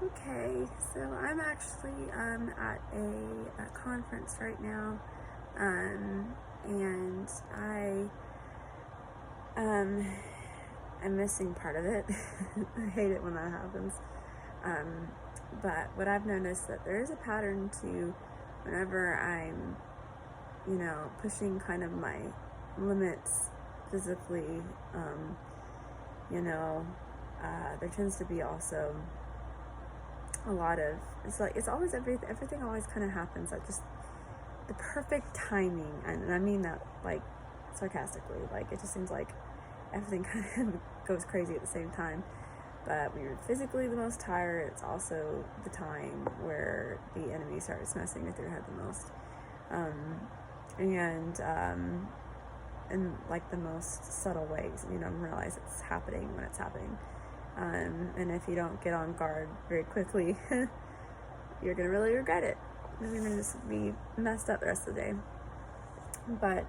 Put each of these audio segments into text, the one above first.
Okay, so I'm actually at a conference right now, and um, I'm missing part of it. I hate it when that happens. Um, but what I've noticed that there is a pattern to whenever I'm, pushing kind of my limits physically. Um, you know, there tends to be also a lot of it's always everything always kind of happens at just the perfect timing, and I mean that like sarcastically. Like it just seems like everything kind of goes crazy at the same time. But when you're physically the most tired, it's also the time where the enemy starts messing with your head the most, and in like the most subtle ways. You don't realize it's happening when it's happening. And if you don't get on guard very quickly, you're gonna really regret it. You're gonna just be messed up the rest of the day. But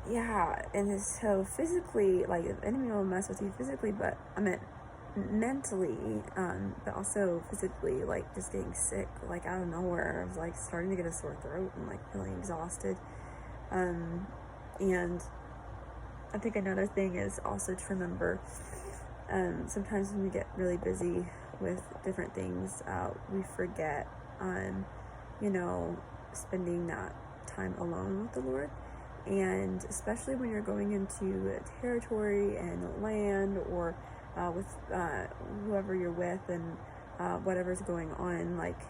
yeah, and so physically, like the enemy will mess with you physically, but I meant mentally, but also physically, like just getting sick, like out of nowhere. I was like starting to get a sore throat and like feeling exhausted. And I think another thing is also to remember, sometimes when we get really busy with different things, we forget spending that time alone with the Lord. And especially when you're going into territory and land, or with whoever you're with, and whatever's going on, like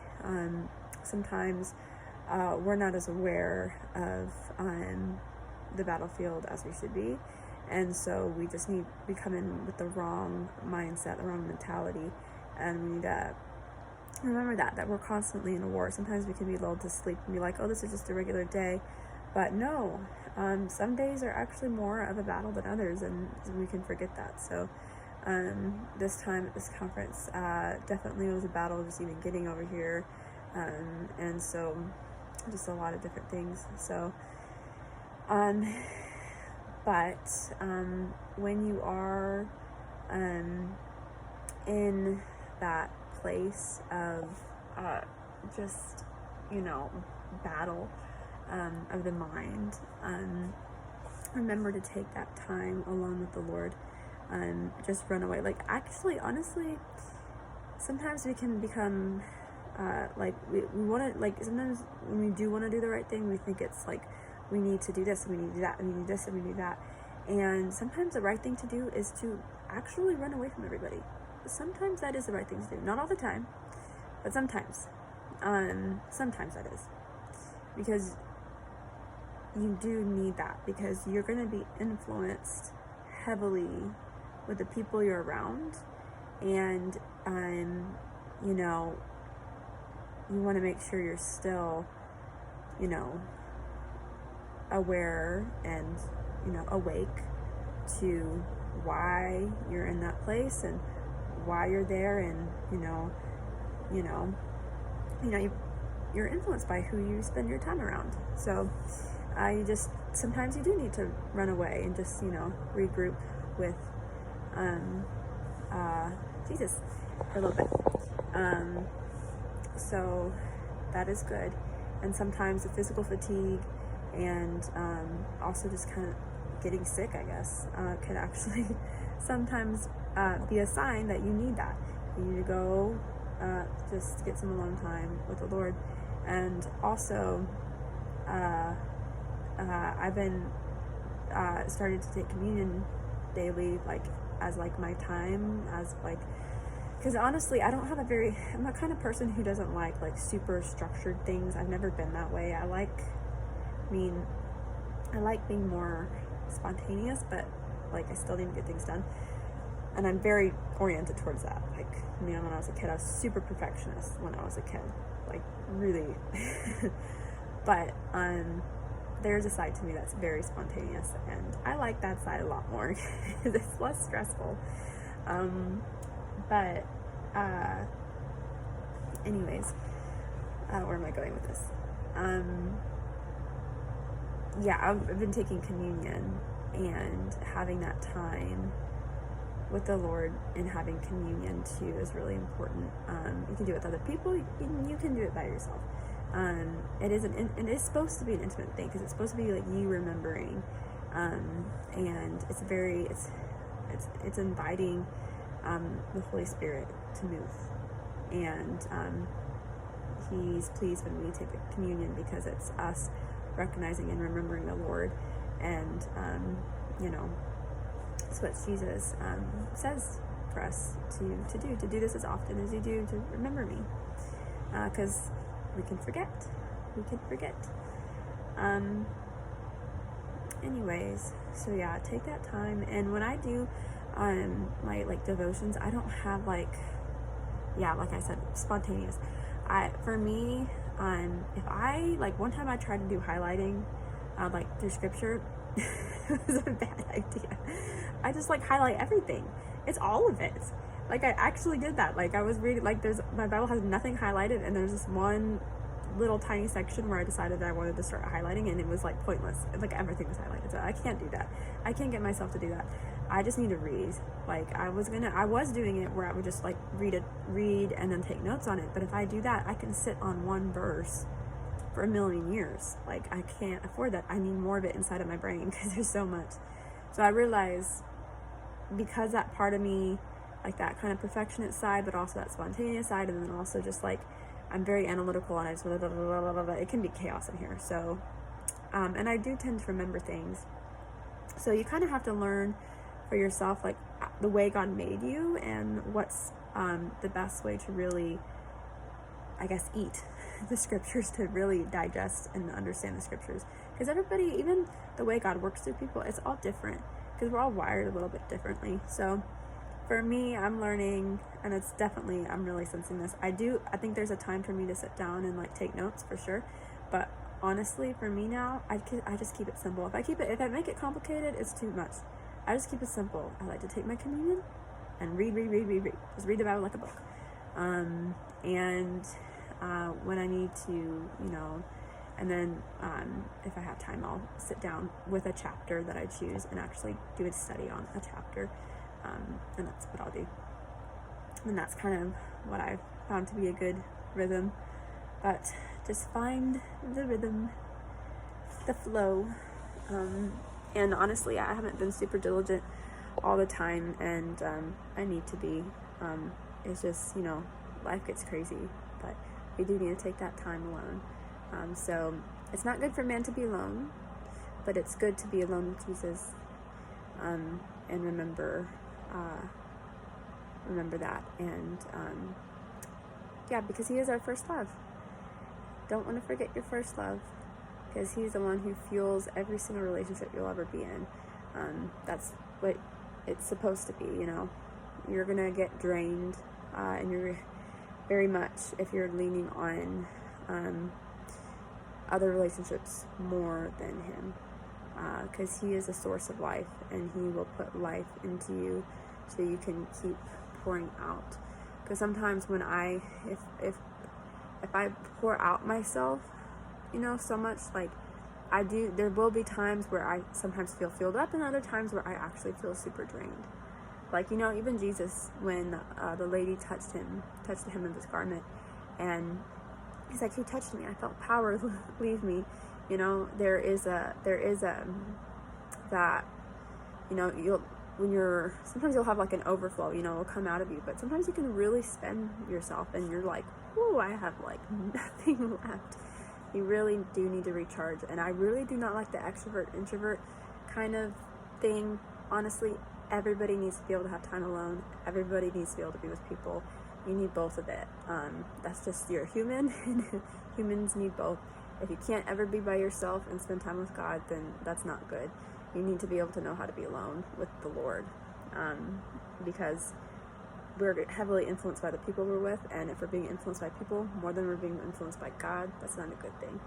sometimes we're not as aware of the battlefield as we should be. And so we come in with the wrong mindset, the wrong mentality, and we need to remember that we're constantly in a war. Sometimes we can be lulled to sleep and be like, oh, this is just a regular day. But no, some days are actually more of a battle than others, and we can forget that. So this time at this conference, definitely was a battle just even getting over here, and so just a lot of different things. So but when you are in that place of just, battle of the mind, remember to take that time alone with the Lord. Just run away. Like, actually, honestly, sometimes we can become we want to, like, sometimes when we do want to do the right thing, we think it's like we need to do this, we need to do that, we need this, and we need that. And sometimes the right thing to do is to actually run away from everybody. Sometimes that is the right thing to do. Not all the time, but sometimes. Sometimes that is. Because you do need that, because you're going to be influenced heavily with the people you're around. And, you want to make sure you're still, aware and, awake to why you're in that place and why you're there, and you're influenced by who you spend your time around. So sometimes you do need to run away and just regroup with Jesus for a little bit. So that is good. And sometimes the physical fatigue and also just kind of getting sick, I guess, could actually sometimes be a sign that you need that. You need to go just get some alone time with the Lord. And also, I've been started to take communion daily, like as like my time, as like, because honestly, I'm a kind of person who doesn't like super structured things. I've never been that way. I like being more spontaneous, but like I still need to get things done. And I'm very oriented towards that. Like, when I was a kid, I was super perfectionist when I was a kid. Like, really. But there's a side to me that's very spontaneous, and I like that side a lot more because it's less stressful. But anyways, where am I going with this? I've been taking communion and having that time with the Lord and having communion too is really important. You can do it with other people. You can do it by yourself. It is supposed to be an intimate thing because it's supposed to be like you remembering, and it's inviting the Holy Spirit to move, and He's pleased when we take the communion because it's us recognizing and remembering the Lord, and it's what Jesus says for us to do this as often as you do, to remember me, because we can forget. Anyways, so yeah, take that time. And when I do my like devotions, I don't have like I said, spontaneous. For me, if I like, one time I tried to do highlighting like through scripture. It was a bad idea. I just like highlight everything. It's all of it. Like I actually did that. Like I was reading, like my Bible has nothing highlighted, and there's this one little tiny section where I decided that I wanted to start highlighting, and it was like pointless. Like everything was highlighted. So I can't do that. I can't get myself to do that. I just need to read. Like I was doing it where I would just like read and then take notes on it. But if I do that, I can sit on one verse for a million years. Like I can't afford that. I need more of it inside of my brain because there's so much. So I realized, because that part of me, like that kind of perfectionist side, but also that spontaneous side, and then also just like I'm very analytical and I just it can be chaos in here. So and I do tend to remember things. So you kind of have to learn for yourself like the way God made you and what's the best way to really, I guess, eat the scriptures, to really digest and understand the scriptures. Because everybody, even the way God works through people, it's all different because we're all wired a little bit differently. So for me, I'm learning, and it's definitely, I'm really sensing this. I think there's a time for me to sit down and like take notes for sure. But honestly, for me now, I just keep it simple. If I make it complicated, it's too much. I just keep it simple. I like to take my communion and read. Just read the Bible like a book. When I need to, and then if I have time, I'll sit down with a chapter that I choose and actually do a study on a chapter, and that's what I'll do. And that's kind of what I've found to be a good rhythm. But just find the rhythm, the flow. And honestly, I haven't been super diligent all the time, and I need to be. It's just, life gets crazy, but we do need to take that time alone. So it's not good for man to be alone, but it's good to be alone with Jesus, and remember that. And because He is our first love. Don't want to forget your first love, because He's the one who fuels every single relationship you'll ever be in. That's what it's supposed to be. You're gonna get drained, and you're very much, if you're leaning on other relationships more than Him, because He is a source of life, and He will put life into you so you can keep pouring out. Because sometimes when if I pour out myself, so much, like I do, there will be times where I sometimes feel filled up, and other times where I actually feel super drained. Like, even Jesus, when the lady touched him of his garment, and He's like, He touched me, I felt power leave me. There is that, sometimes you'll have like an overflow, will come out of you, but sometimes you can really spend yourself and you're like, ooh, I have like nothing left. You really do need to recharge. And I really do not like the extrovert introvert kind of thing. Honestly, everybody needs to be able to have time alone. Everybody needs to be able to be with people. You need both of it. That's just, you're human, and humans need both. If you can't ever be by yourself and spend time with God, then that's not good. You need to be able to know how to be alone with the Lord, because we're heavily influenced by the people we're with, and if we're being influenced by people more than we're being influenced by God, that's not a good thing.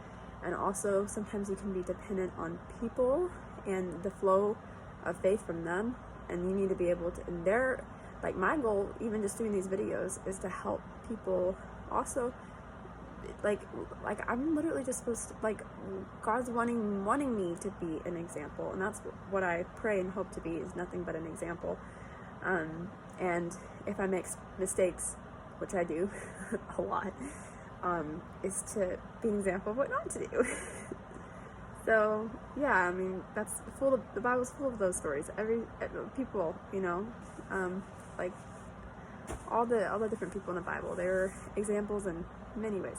And also, sometimes you can be dependent on people and the flow of faith from them, and you need to be able to, and they're, like, my goal, even just doing these videos, is to help people also, like I'm literally just supposed to, like, God's wanting me to be an example, and that's what I pray and hope to be, is nothing but an example. And if I make mistakes, which I do a lot, is to be an example of what not to do. So yeah, I mean, that's full of, the Bible's full of those stories. Every people, like all the different people in the Bible, they're examples in many ways.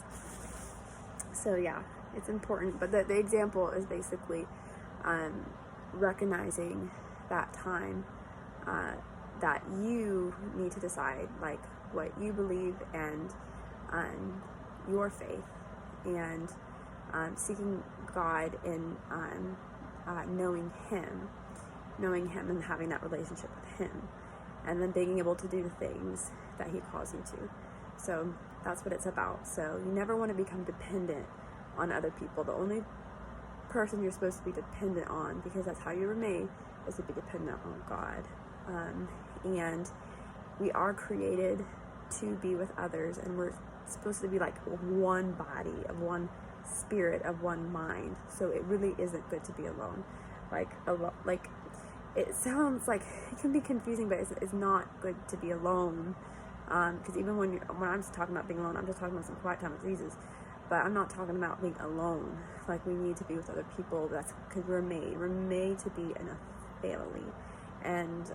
So yeah, it's important. But the example is basically recognizing that time that you need to decide like what you believe and your faith, and seeking God in knowing Him and having that relationship with Him, and then being able to do the things that He calls you to. So that's what it's about. So you never want to become dependent on other people. The only person you're supposed to be dependent on, because that's how you were made, is to be dependent on God. And we are created to be with others, and we're supposed to be like one body, of one spirit, of one mind. So it really isn't good to be alone. Like it sounds like it can be confusing, but it's not good to be alone. Because even when I'm just talking about being alone, I'm just talking about some quiet time with Jesus. But I'm not talking about being alone. Like, we need to be with other people. That's because we're made to be in a family. And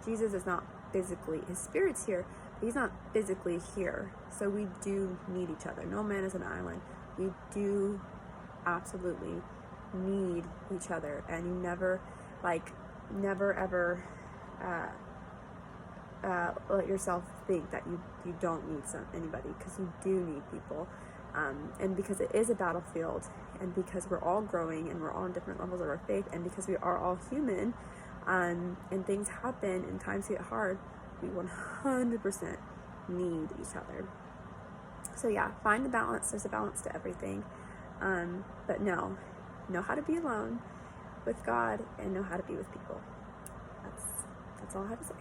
Jesus is not physically, His Spirit's here, but He's not physically here. So we do need each other. No man is an island. We do absolutely need each other. And you never ever let yourself think that you don't need anybody, because you do need people. And because it is a battlefield, and because we're all growing and we're all on different levels of our faith, and because we are all human, and things happen and times get hard, we 100% need each other. So yeah, find the balance. There's a balance to everything. But know how to be alone with God, and know how to be with people. That's all I have to say.